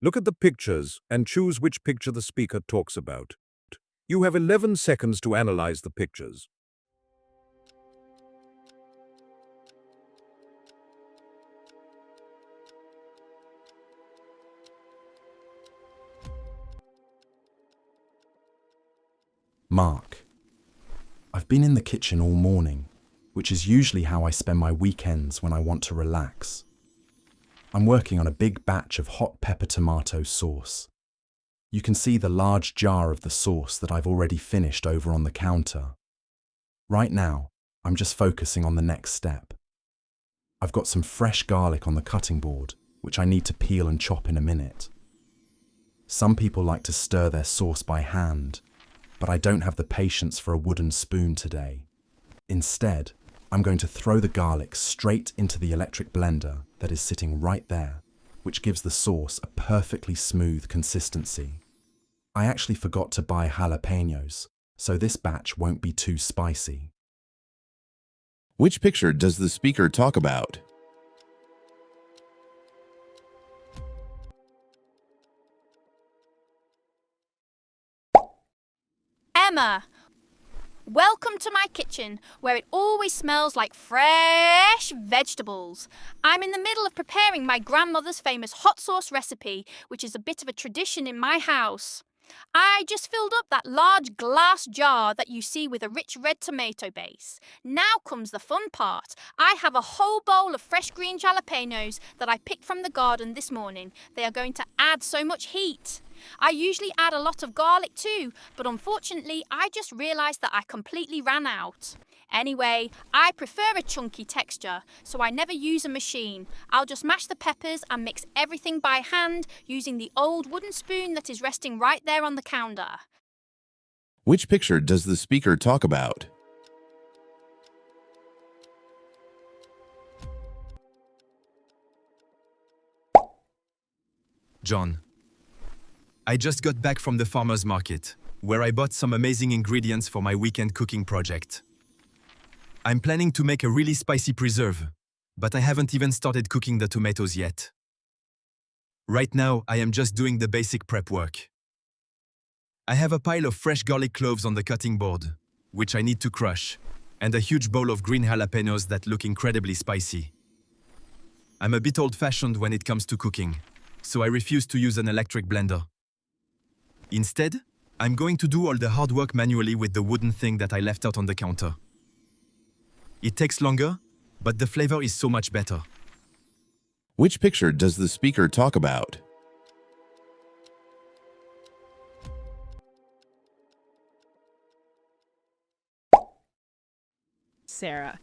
Look at the pictures and choose which picture the speaker talks about. You have 11 seconds to analyze the pictures. Mark. I've been in the kitchen all morning, which is usually how I spend my weekends when I want to relax. I'm working on a big batch of hot pepper tomato sauce. You can see the large jar of the sauce that I've already finished over on the counter. Right now, I'm just focusing on the next step. I've got some fresh garlic on the cutting board, which I need to peel and chop in a minute. Some people like to stir their sauce by hand, but I don't have the patience for a wooden spoon today. Instead, I'm going to throw the garlic straight into the electric blender that is sitting right there, which gives the sauce a perfectly smooth consistency. I actually forgot to buy jalapenos, so this batch won't be too spicy. Which picture does the speaker talk about? Emma, welcome to my kitchen, where it always smells like fresh vegetables. I'm in the middle of preparing my grandmother's famous hot sauce recipe, which is a bit of a tradition in my house. I just filled up that large glass jar that you see with a rich red tomato base. Now comes the fun part. I have a whole bowl of fresh green jalapenos that I picked from the garden this morning. They are going to add so much heat. I usually add a lot of garlic too, but unfortunately I just realised that I completely ran out. Anyway, I prefer a chunky texture, so I never use a machine. I'll just mash the peppers and mix everything by hand using the old wooden spoon that is resting right there on the counter. Which picture does the speaker talk about? John. I just got back from the farmer's market, where I bought some amazing ingredients for my weekend cooking project. I'm planning to make a really spicy preserve, but I haven't even started cooking the tomatoes yet. Right now, I am just doing the basic prep work. I have a pile of fresh garlic cloves on the cutting board, which I need to crush, and a huge bowl of green jalapenos that look incredibly spicy. I'm a bit old-fashioned when it comes to cooking, so I refuse to use an electric blender. Instead, I'm going to do all the hard work manually with the wooden thing that I left out on the counter. It takes longer, but the flavor is so much better. Which picture does the speaker talk about? Sarah.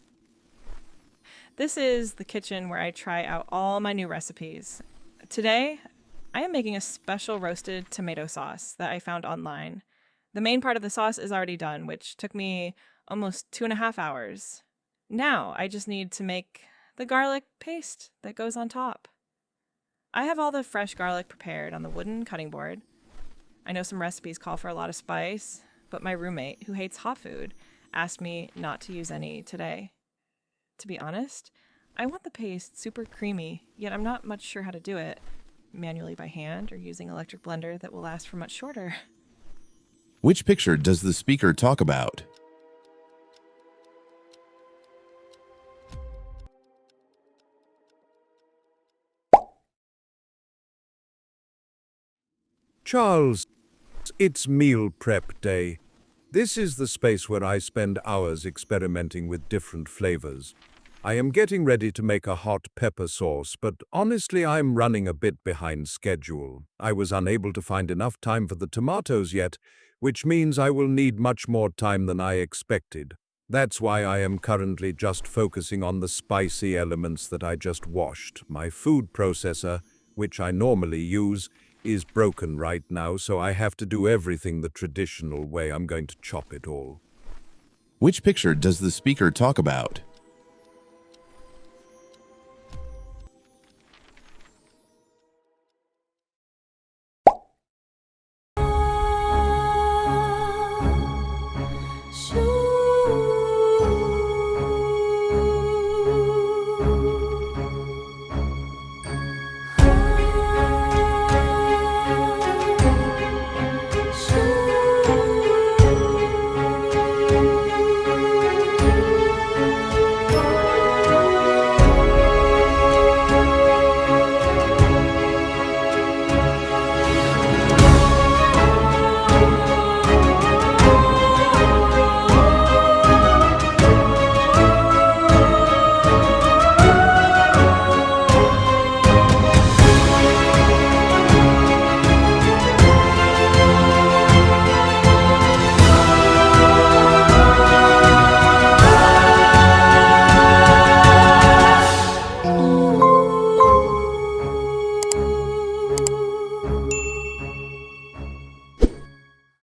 This is the kitchen where I try out all my new recipes. Today, I am making a special roasted tomato sauce that I found online. The main part of the sauce is already done, which took me almost 2.5 hours. Now, I just need to make the garlic paste that goes on top. I have all the fresh garlic prepared on the wooden cutting board. I know some recipes call for a lot of spice, but my roommate, who hates hot food, asked me not to use any today. To be honest, I want the paste super creamy, yet I'm not much sure how to do it, manually by hand or using an electric blender that will last for much shorter. Which picture does the speaker talk about? Charles, it's meal prep day. This is the space where I spend hours experimenting with different flavors. I am getting ready to make a hot pepper sauce, but honestly I'm running a bit behind schedule. I was unable to find enough time for the tomatoes yet, which means I will need much more time than I expected. That's why I am currently just focusing on the spicy elements that I just washed. My food processor, which I normally use, is broken right now, so I have to do everything the traditional way. I'm going to chop it all. Which picture does the speaker talk about?